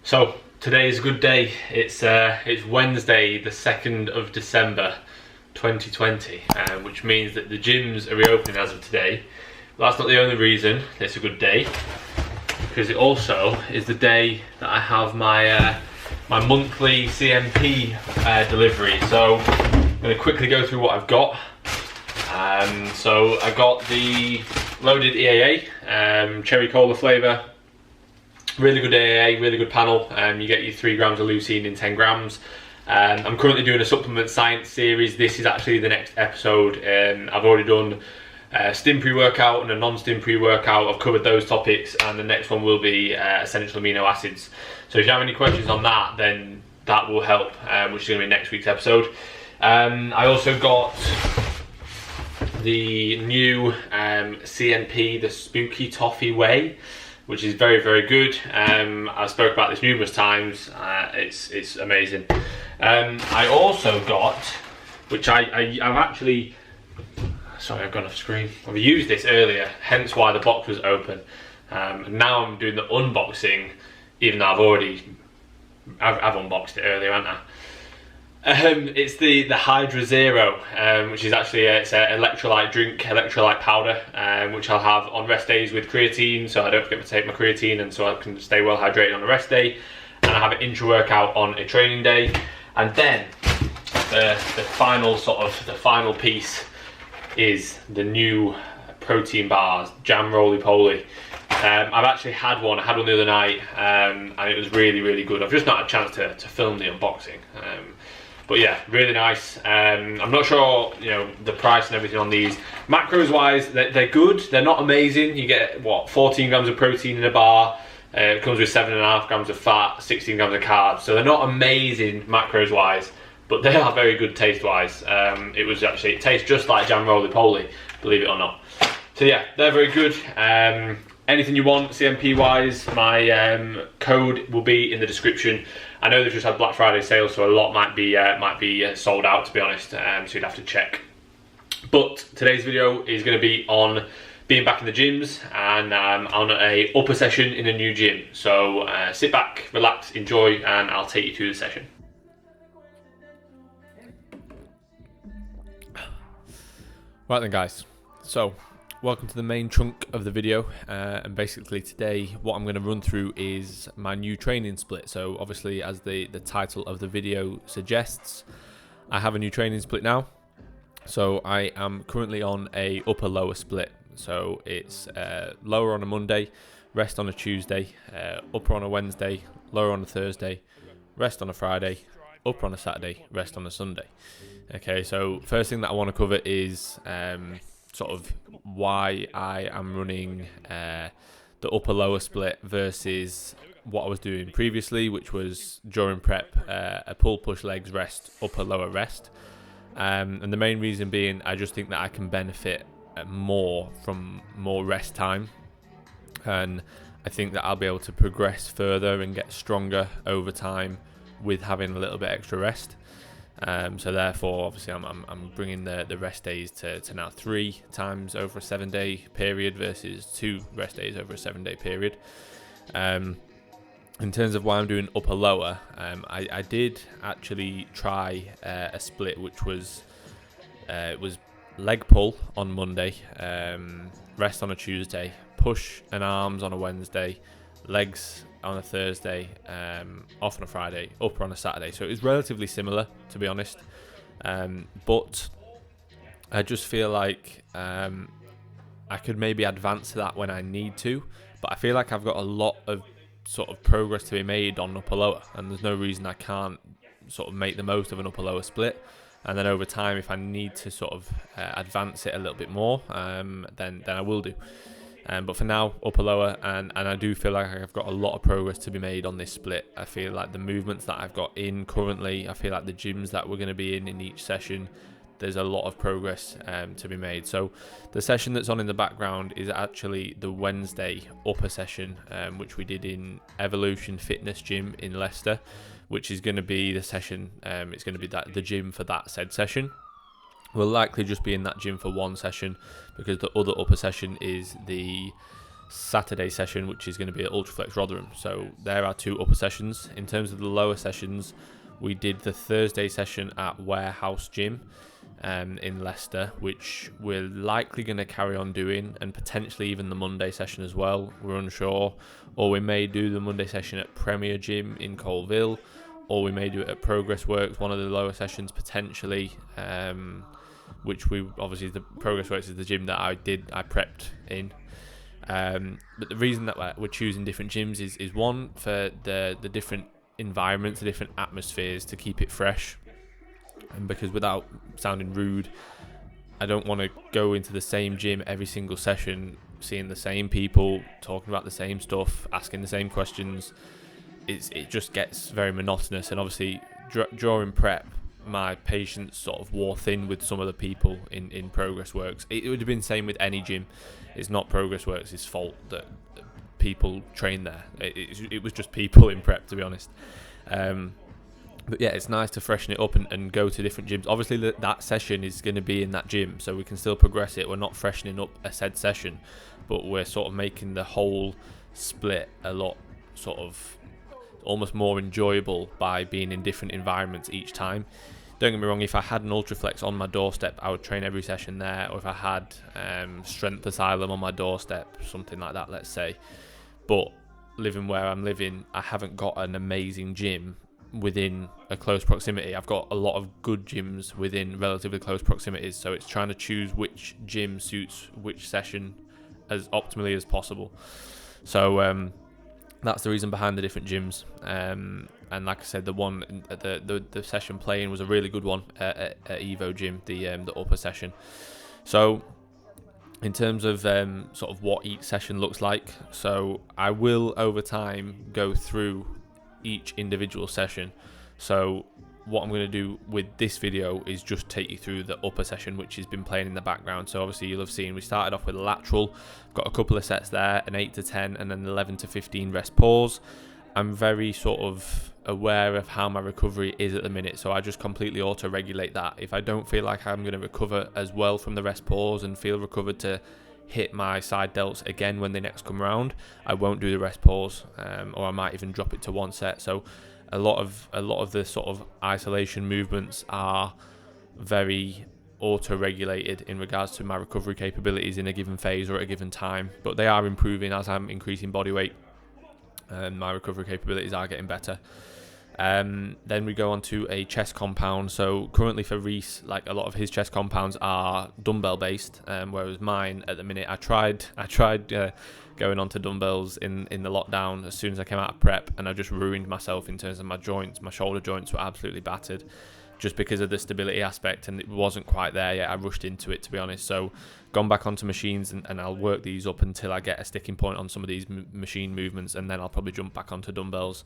So today is a good day. It's Wednesday, the 2nd of December, 2020, which means that the gyms are reopening as of today. But that's not the only reason it's a good day, because it also is the day that I have my monthly CMP delivery. So I'm going to quickly go through what I've got. So I got the loaded EAA, cherry cola flavour. Really good AAA, really good panel. You get your 3 grams of leucine in 10 grams. I'm currently doing a supplement science series. This is actually the next episode. I've already done a stim pre-workout and a non-stim pre-workout. I've covered those topics, and the next one will be essential amino acids. So if you have any questions on that, then that will help, which is going to be next week's episode. I also got the new CNP, the Spooky Toffee Whey, which is very, very good. I've spoke about this numerous times. It's amazing. I also got, which I've actually, sorry, I've gone off screen. I've used this earlier, hence why the box was open. And now I'm doing the unboxing, even though I've unboxed it earlier, haven't I? It's the Hydra Zero, which is actually it's an electrolyte drink, electrolyte powder, which I'll have on rest days with creatine, so I don't forget to take my creatine, and so I can stay well hydrated on a rest day. And I have an intra-workout on a training day. And then the final piece is the new protein bars, Jam Roly Poly. I've actually had one. I had one the other night, and it was really, really good. I've just not had a chance to film the unboxing. But yeah, really nice. I'm not sure, the price and everything on these. Macros wise, they're good. They're not amazing. You get 14 grams of protein in a bar. It comes with 7.5 grams of fat, 16 grams of carbs. So they're not amazing macros wise, but they are very good taste wise. It tastes just like Jam Roly Poly, believe it or not. So yeah, they're very good. Anything you want CMP wise, my code will be in the description. I know they've just had Black Friday sales, so a lot might be sold out, to be honest. So you'd have to check. But today's video is going to be on being back in the gyms and on a upper session in a new gym. So sit back, relax, enjoy, and I'll take you through the session. Right then, guys. So welcome to the main chunk of the video, and basically today what I'm going to run through is my new training split. So obviously, as the title of the video suggests, I have a new training split now. So I am currently on a upper lower split. So it's lower on a Monday, rest on a Tuesday, upper on a Wednesday, lower on a Thursday, rest on a Friday, upper on a Saturday, rest on a Sunday. Okay, so first thing that I want to cover is sort of why I am running the upper lower split versus what I was doing previously, which was during prep a pull push legs rest, upper lower rest, and the main reason being I just think that I can benefit more from more rest time, and I think that I'll be able to progress further and get stronger over time with having a little bit extra rest. So therefore, obviously, I'm bringing the rest days to now 3 times over a 7-day period versus 2 rest days over a 7-day period. In terms of why I'm doing upper lower, I did actually try a split, which was it was leg pull on Monday, rest on a Tuesday, push and arms on a Wednesday, legs on a Thursday, off on a Friday, upper on a Saturday. So it was relatively similar, to be honest, but I just feel like I could maybe advance to that when I need to, but I feel like I've got a lot of sort of progress to be made on upper lower, and there's no reason I can't sort of make the most of an upper lower split. And then over time, if I need to sort of advance it a little bit more, then I will do. But for now, upper lower, and I do feel like I've got a lot of progress to be made on this split. I feel like the movements that I've got in currently, I feel like the gyms that we're going to be in each session, there's a lot of progress to be made. So the session that's on in the background is actually the Wednesday upper session, which we did in Evolution Fitness Gym in Leicester, which is going to be the session. It's going to be the gym for that said session. We'll likely just be in that gym for one session, because the other upper session is the Saturday session, which is going to be at Ultraflex Rotherham. So there are 2 upper sessions. In terms of the lower sessions, we did the Thursday session at Warehouse Gym in Leicester, which we're likely going to carry on doing, and potentially even the Monday session as well. We're unsure. Or we may do the Monday session at Premier Gym in Colville, or we may do it at Progress Works, one of the lower sessions potentially, which we obviously, the Progress Works is the gym that I prepped in. But the reason that we're choosing different gyms is one, for the different environments, the different atmospheres, to keep it fresh. And because, without sounding rude, I don't want to go into the same gym every single session, seeing the same people, talking about the same stuff, asking the same questions. It just gets very monotonous. And obviously, during prep, my patience sort of wore thin with some of the people in Progress Works. It would have been the same with any gym. It's not Progress Works' fault that people train there. It was just people in prep, to be honest. But yeah, it's nice to freshen it up and go to different gyms. Obviously, that session is going to be in that gym, so we can still progress it. We're not freshening up a said session, but we're sort of making the whole split a lot sort of almost more enjoyable by being in different environments each time. Don't get me wrong, if I had an Ultraflex on my doorstep, I would train every session there. Or if I had Strength Asylum on my doorstep, something like that, let's say. But living where I'm living, I haven't got an amazing gym within a close proximity. I've got a lot of good gyms within relatively close proximities, so it's trying to choose which gym suits which session as optimally as possible. So that's the reason behind the different gyms. And like I said, the one the session playing was a really good one at Evo Gym, the upper session. So in terms of sort of what each session looks like, so I will over time go through each individual session. So what I'm going to do with this video is just take you through the upper session, which has been playing in the background. So obviously you'll have seen we started off with a lateral, got a couple of sets there, an 8 to 10 and then 11 to 15 rest pause. I'm very sort of aware of how my recovery is at the minute, so I just completely auto-regulate that. If I don't feel like I'm going to recover as well from the rest pause and feel recovered to hit my side delts again when they next come around, I won't do the rest pause, or I might even drop it to 1 set. So a lot of the sort of isolation movements are very auto-regulated in regards to my recovery capabilities in a given phase or at a given time, but they are improving as I'm increasing body weight, and my recovery capabilities are getting better. Then we go on to a chest compound. So currently for Reese, like a lot of his chest compounds are dumbbell based, whereas mine at the minute, I tried going onto dumbbells in the lockdown as soon as I came out of prep, and I just ruined myself in terms of my joints. My shoulder joints were absolutely battered just because of the stability aspect, and it wasn't quite there yet. I rushed into it, to be honest. So gone back onto machines, and I'll work these up until I get a sticking point on some of these machine movements, and then I'll probably jump back onto dumbbells.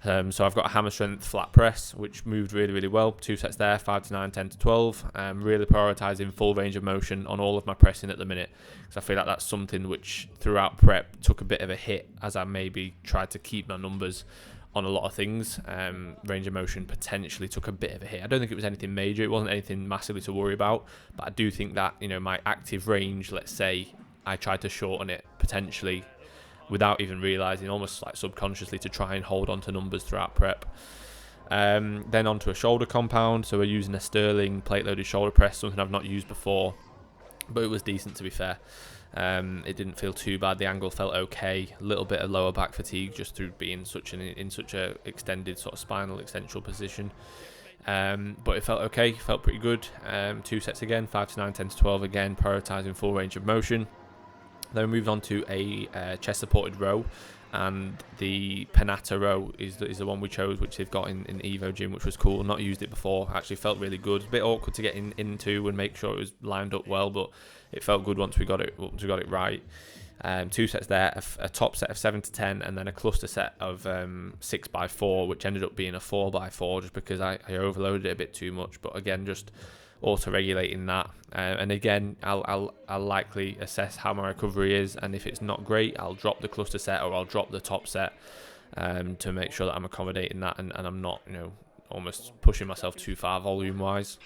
So I've got a hammer strength flat press, which moved really, really well. 2 sets there, 5 to 9, 10 to 12. Really prioritising full range of motion on all of my pressing at the minute, because I feel like that's something which throughout prep took a bit of a hit as I maybe tried to keep my numbers on a lot of things. Range of motion potentially took a bit of a hit. I don't think it was anything major. It wasn't anything massively to worry about, but I do think that, my active range, let's say I tried to shorten it potentially without even realising, almost like subconsciously, to try and hold on to numbers throughout prep. Then onto a shoulder compound. So we're using a Sterling plate loaded shoulder press, something I've not used before, but it was decent, to be fair. It didn't feel too bad. The angle felt okay. A little bit of lower back fatigue just through being in such a extended sort of spinal extensional position. But it felt okay, felt pretty good. 2 sets again, 5 to 9, 10 to 12 again, prioritising full range of motion. Then we moved on to a chest supported row, and the Panata row is the one we chose, which they've got in Evo Gym, which was cool. Not used it before, actually felt really good. A bit awkward to get into and make sure it was lined up well, but it felt good once we got it right. 2 sets there, a top set of 7 to 10, and then a cluster set of 6x4, which ended up being a 4x4 just because I overloaded it a bit too much. But again, just auto-regulating that, and again, I'll likely assess how my recovery is, and if it's not great, I'll drop the cluster set or I'll drop the top set, to make sure that I'm accommodating that and I'm not almost pushing myself too far volume wise.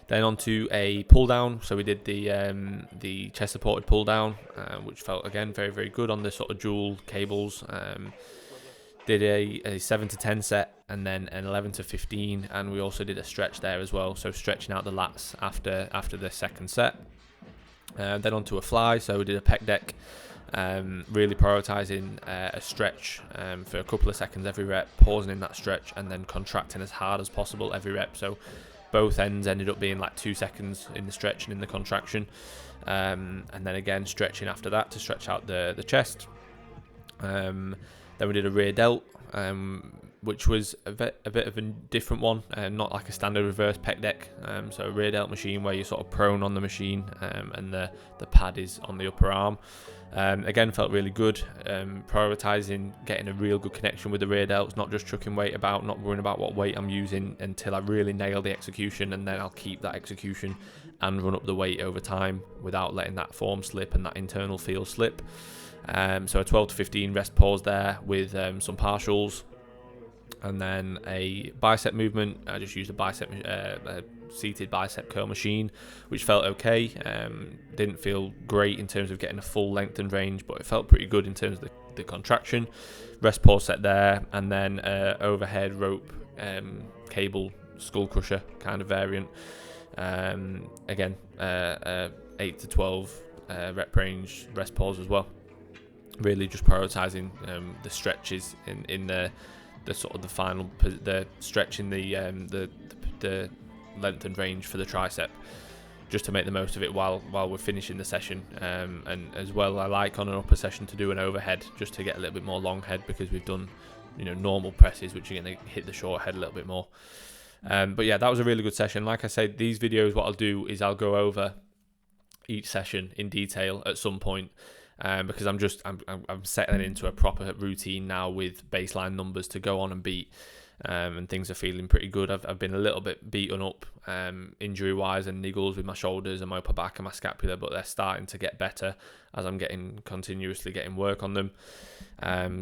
Then onto a pull down. So we did the chest supported pull down, which felt again very, very good on the sort of dual cables. Did a 7 to 10 set, and then an 11 to 15, and we also did a stretch there as well. So stretching out the lats after the second set. Then onto a fly. So we did a pec deck. Really prioritising a stretch for a couple of seconds every rep, pausing in that stretch, and then contracting as hard as possible every rep. So both ends ended up being like 2 seconds in the stretch and in the contraction, and then again stretching after that to stretch out the chest. Then we did a rear delt, which was a bit of a different one, not like a standard reverse pec deck. So a rear delt machine where you're sort of prone on the machine, and the pad is on the upper arm. Again, felt really good, prioritising getting a real good connection with the rear delts, not just chucking weight about, not worrying about what weight I'm using until I really nail the execution, and then I'll keep that execution and run up the weight over time without letting that form slip and that internal feel slip. So a 12 to 15 rest pause there with some partials, and then a bicep movement. I just used a seated bicep curl machine, which felt okay. Didn't feel great in terms of getting a full length and range, but it felt pretty good in terms of the contraction. Rest pause set there, and then overhead rope cable skull crusher kind of variant. Again, 8 to 12 rep range rest pause as well. Really just prioritising the stretches in the sort of the final, the stretch in the length and range for the tricep, just to make the most of it while we're finishing the session. And as well, I like on an upper session to do an overhead just to get a little bit more long head, because we've done normal presses which are going to hit the short head a little bit more. But yeah, that was a really good session. Like I said, these videos, what I'll do is I'll go over each session in detail at some point. Because I'm settling into a proper routine now with baseline numbers to go on and beat, and things are feeling pretty good. I've been a little bit beaten up injury wise and niggles with my shoulders and my upper back and my scapula, but they're starting to get better as I'm continuously getting work on them.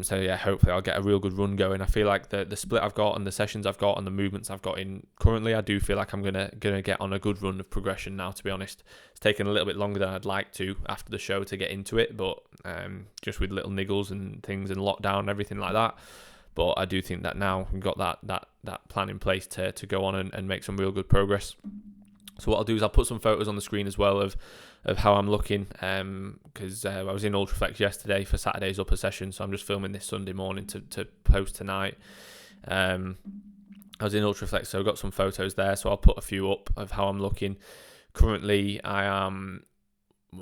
So yeah, hopefully I'll get a real good run going. I feel like the split I've got and the sessions I've got and the movements I've got in currently, I do feel like I'm gonna get on a good run of progression now, to be honest. It's taken a little bit longer than I'd like to after the show to get into it, but just with little niggles and things and lockdown and everything like that. But I do think that now we've got that plan in place to go on and make some real good progress. So what I'll do is I'll put some photos on the screen as well of how I'm looking, because I was in Ultraflex yesterday for Saturday's upper session, so I'm just filming this Sunday morning to post tonight. I was in Ultraflex, so I've got some photos there, so I'll put a few up of how I'm looking. Currently, I am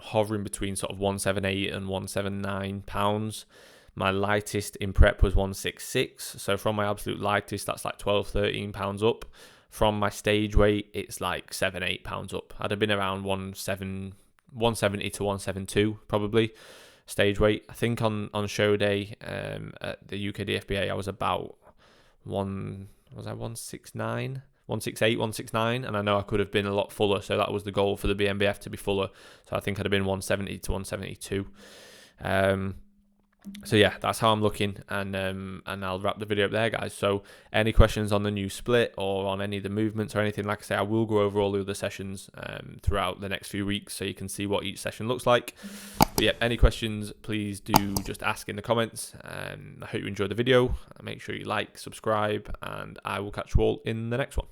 hovering between sort of 178 and 179 pounds. My lightest in prep was 166, so from my absolute lightest, that's like 12-13 pounds up. From my stage weight, it's like 7-8 pounds up. I'd have been around 170 to 172 probably stage weight. I think on show day at the UK DFBA, I was about 169, 168, 169, and I know I could have been a lot fuller, so that was the goal for the BMBF, to be fuller. So I think I'd have been 170 to 172. So yeah, that's how I'm looking, and I'll wrap the video up there, guys. So any questions on the new split or on any of the movements or anything, like I say, I will go over all the other sessions throughout the next few weeks, so you can see what each session looks like. But yeah, any questions, please do just ask in the comments. I hope you enjoyed the video. Make sure you like, subscribe, and I will catch you all in the next one.